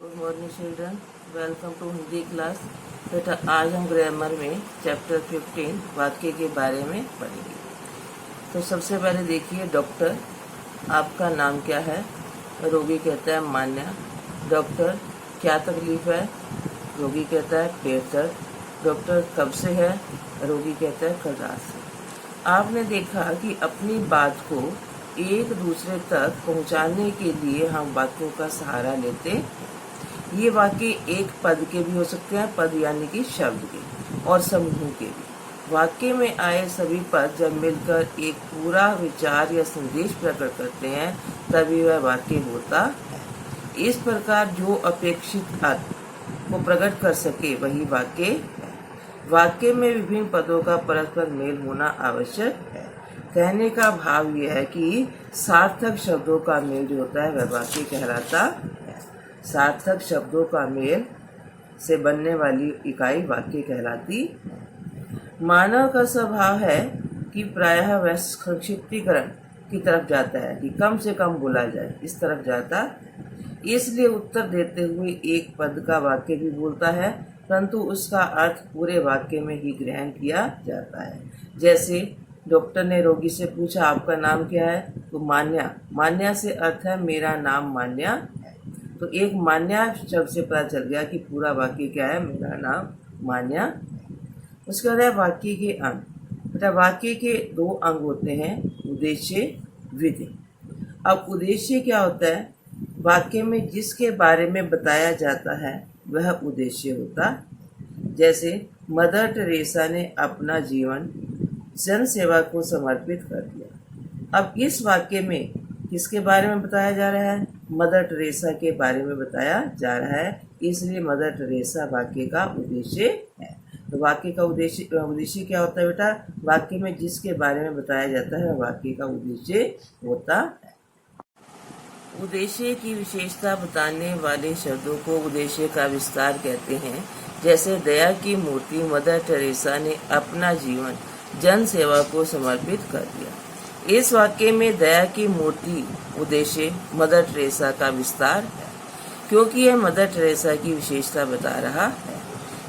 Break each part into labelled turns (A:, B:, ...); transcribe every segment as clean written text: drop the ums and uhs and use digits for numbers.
A: Good morning children, welcome to Hindi class. बेटा आज हम ग्रामर में चैप्टर 15 वाक्य के बारे में पढ़ेंगे। तो सबसे पहले देखिए, डॉक्टर, आपका नाम क्या है? रोगी कहता है मान्या। डॉक्टर, क्या तकलीफ है? रोगी कहता है पेट दर्द। डॉक्टर, कब से है? रोगी कहता है कल रात से। आपने देखा कि अपनी बात को एक दूसरे तक पहुंचाने के लिए हम वाक्यों का सहारा लेते हैं। ये वाक्य एक पद के भी हो सकते हैं, पद यानी कि शब्द के, और समूह के भी। वाक्य में आए सभी पद जब मिलकर एक पूरा विचार या संदेश प्रकट करते हैं तभी वह वाक्य होता है। इस प्रकार जो अपेक्षित अर्थ को प्रकट कर सके वही वाक्य है। वाक्य में विभिन्न पदों का परस्पर मेल होना आवश्यक है। कहने का भाव यह है कि सार्थक शब्दों का मेल जो होता है वह वाक्य कहलाता है। सार्थक शब्दों का मेल से बनने वाली इकाई वाक्य कहलाती है। मानव का स्वभाव है कि प्रायः वह संक्षिप्तीकरण की तरफ जाता है, कि कम से कम बोला जाए, इस तरफ जाता है। इसलिए उत्तर देते हुए एक पद का वाक्य भी बोलता है, परंतु उसका अर्थ पूरे वाक्य में ही ग्रहण किया जाता है। जैसे डॉक्टर ने रोगी से पूछा आपका नाम क्या है? तो मान्या। मान्या से अर्थ है मेरा नाम मान्या है। तो एक मान्या शब्द से पता चल गया कि पूरा वाक्य क्या है, मेरा नाम मान्या है। उसके बाद है वाक्य के अंग। बेटा वाक्य के दो अंग होते हैं, उद्देश्य, विधेय। अब उद्देश्य क्या होता है? वाक्य में जिसके बारे में बताया जाता है वह उद्देश्य होता है। जैसे मदर टेरेसा ने अपना जीवन जन सेवा को समर्पित कर दिया। अब इस वाक्य में किसके बारे में बताया जा रहा है? मदर टेरेसा के बारे में बताया जा रहा है, इसलिए मदर टेरेसा वाक्य का उद्देश्य है। तो वाक्य का उद्देश्य क्या होता है बेटा? वाक्य में जिसके बारे में बताया जाता है वाक्य का उद्देश्य होता है। उद्देश्य की विशेषता बताने वाले शब्दों को उद्देश्य का विस्तार कहते हैं। जैसे दया की मूर्ति मदर टेरेसा ने अपना जीवन जन सेवा को समर्पित कर दिया। इस वाक्य में दया की मूर्ति उद्देश्य मदर टेरेसा का विस्तार है, क्योंकि यह मदर टेरेसा की विशेषता बता रहा है।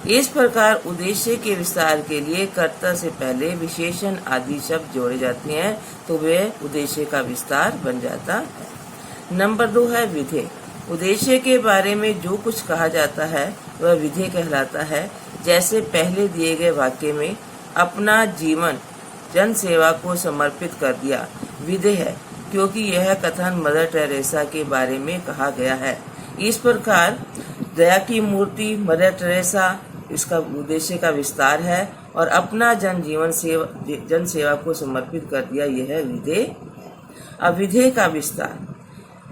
A: इस प्रकार उद्देश्य के विस्तार के लिए कर्ता से पहले विशेषण आदि शब्द जोड़े जाते हैं तो वे उद्देश्य का विस्तार बन जाता है। नंबर 2 है विधेय। उद्देश्य के बारे में जो कुछ कहा जाता है वह विधेय कहलाता है। जैसे पहले दिए गए वाक्य में अपना जीवन जन सेवा को समर्पित कर दिया, विधेय है, क्योंकि यह कथन मदर टेरेसा के बारे में कहा गया है। इस प्रकार दया की मूर्ति मदर टेरेसा, इसका उद्देश्य का विस्तार है, और अपना जन सेवा को समर्पित कर दिया, यह विधेय है। अब विधेय का विस्तार।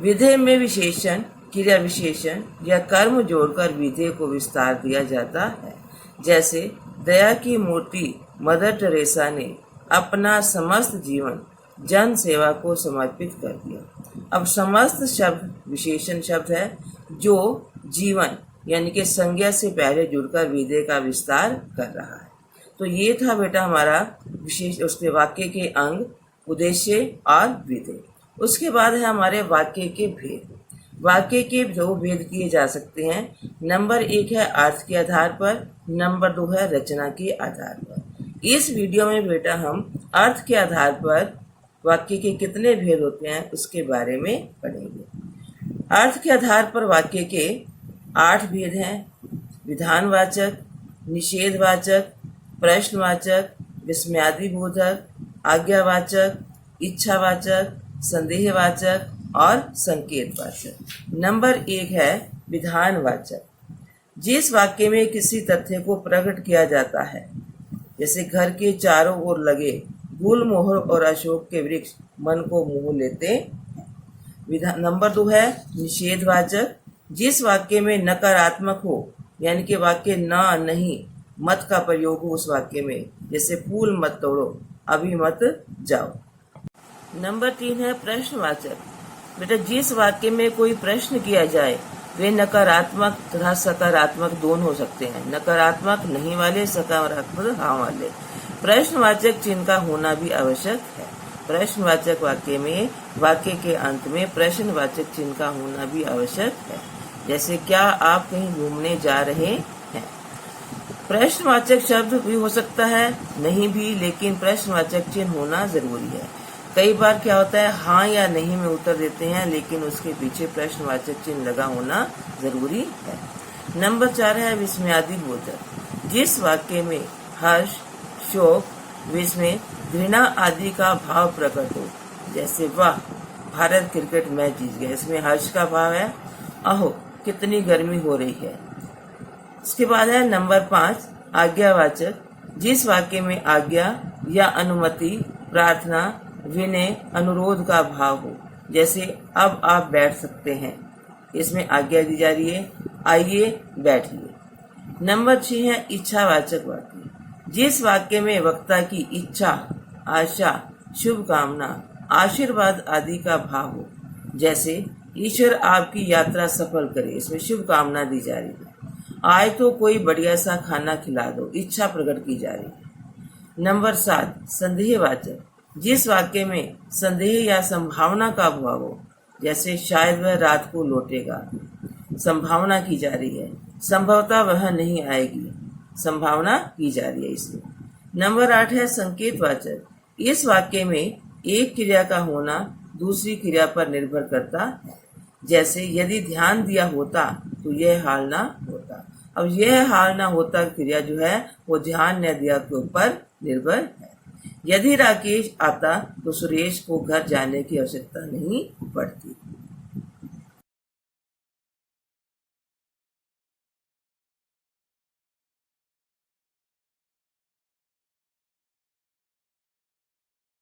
A: विधेय में विशेषण, क्रिया विशेषण या कर्म जोड़कर विधेय को विस्तार दिया जाता है। जैसे दया की मूर्ति मदर टेरेसा ने अपना समस्त जीवन जन सेवा को समर्पित कर दिया। अब समस्त शब्द विशेषण शब्द है जो जीवन यानी कि संज्ञा से पहले जुड़कर विधेय का विस्तार कर रहा है। तो ये था बेटा हमारा विशेष उसके वाक्य के अंग, उद्देश्य और विधेय। उसके बाद है हमारे वाक्य के भेद। वाक्य के 2 भेद किए जा सकते हैं। नंबर 1 है अर्थ के आधार पर, नंबर 2 है रचना के आधार पर। इस वीडियो में बेटा हम अर्थ के आधार पर वाक्य के कितने भेद होते हैं उसके बारे में पढ़ेंगे। अर्थ के आधार पर वाक्य के 8 भेद हैं। विधानवाचक, निषेधवाचक, प्रश्नवाचक, विस्मयादिबोधक, आज्ञावाचक, इच्छावाचक, संदेहवाचक और संकेतवाचक। नंबर 1 है विधानवाचक। जिस वाक्य में किसी तथ्य को प्रकट किया जाता है, जैसे घर के चारों ओर लगे गुलमोहर और अशोक के वृक्ष मन को मोह लेते हैं। नंबर 2 है निषेधवाचक। जिस वाक्य में नकारात्मक हो, यानी कि वाक्य न, नहीं, मत का प्रयोग हो उस वाक्य में, जैसे फूल मत तोड़ो, अभी मत जाओ। नंबर 3 है प्रश्नवाचक। बेटा जिस वाक्य में कोई प्रश्न किया जाए वे नकारात्मक तथा सकारात्मक दोनों हो सकते हैं। नकारात्मक नहीं वाले, सकारात्मक हाँ वाले। प्रश्नवाचक चिन्ह का होना भी आवश्यक है। प्रश्नवाचक वाक्य में वाक्य के अंत में प्रश्नवाचक चिन्ह का होना भी आवश्यक है। जैसे क्या आप कहीं घूमने जा रहे हैं। प्रश्नवाचक शब्द भी हो सकता है, नहीं भी, लेकिन प्रश्नवाचक चिन्ह होना जरूरी है। कई बार क्या होता है, हाँ या नहीं में उत्तर देते हैं, लेकिन उसके पीछे प्रश्नवाचक चिन्ह लगा होना जरूरी है। नंबर 4 है विस्मयादि बोधक। जिस वाक्य में हर्ष, शोक, विस्मय, घृणा आदि का भाव प्रकट हो, जैसे वाह भारत क्रिकेट मैच जीत गया, इसमें हर्ष का भाव है, अहो कितनी गर्मी हो रही है। इसके बाद है नंबर 5 आज्ञावाचक। जिस वाक्य में आज्ञा या अनुमति, प्रार्थना, विनय, अनुरोध का भाव हो, जैसे अब आप बैठ सकते हैं, इसमें आज्ञा दी जा रही है, आइए बैठिए। नंबर 6 है इच्छावाचक वाक्य। जिस वाक्य में वक्ता की इच्छा, आशा, शुभकामना, आशीर्वाद आदि का भाव हो, जैसे ईश्वर आपकी यात्रा सफल करे, इसमें शुभकामना दी जा रही है। आज तो कोई बढ़िया सा खाना खिला दो, इच्छा प्रकट की जा रही है। नंबर 7 संदेहवाचक। जिस वाक्य में संदेह या संभावना का भाव हो, जैसे शायद वह रात को लौटेगा, संभावना की जा रही है, संभवतः वह नहीं आएगी, संभावना की जा रही है इसमें। नंबर 8 है संकेतवाचक। इस वाक्य में एक क्रिया का होना दूसरी क्रिया पर निर्भर करता है, जैसे यदि ध्यान दिया होता तो यह हाल ना होता। अब यह हाल ना होता क्रिया जो है वो ध्यान न दिया के ऊपर निर्भर है। यदि राकेश आता तो सुरेश को घर जाने की आवश्यकता नहीं पड़ती।